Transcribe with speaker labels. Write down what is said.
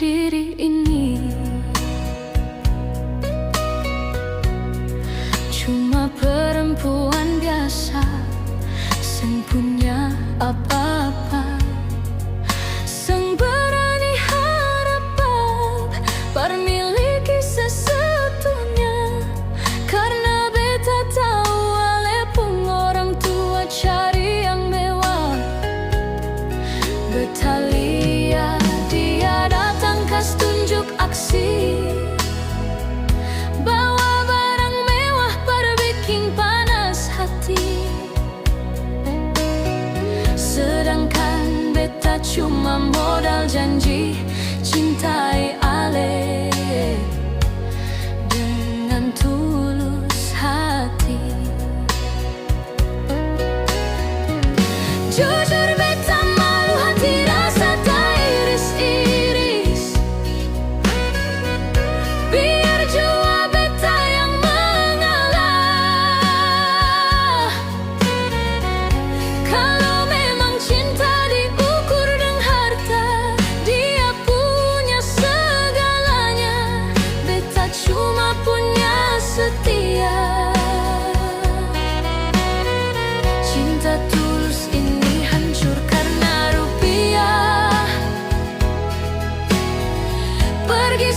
Speaker 1: diri ini. Cuma perempuan biasa, seng punya apa-apa, seng berani harap permiliki sesuatunya. Karena beta tahu walaupun orang tua cari yang mewah, beta lihat dia datang kas tunjuk aksi, bawa barang mewah berbikin panas hati. Sedangkan beta cuma modal janji cintai ale dengan tulus hati. Jujur beta malu hati rasa tak iris-iris, biar jua beta yang mengalah. Kalau memang cinta diukur dengan harta, dia punya segalanya, beta cuma punya setia. Cinta tulus ini hancur karena rupiah, pergi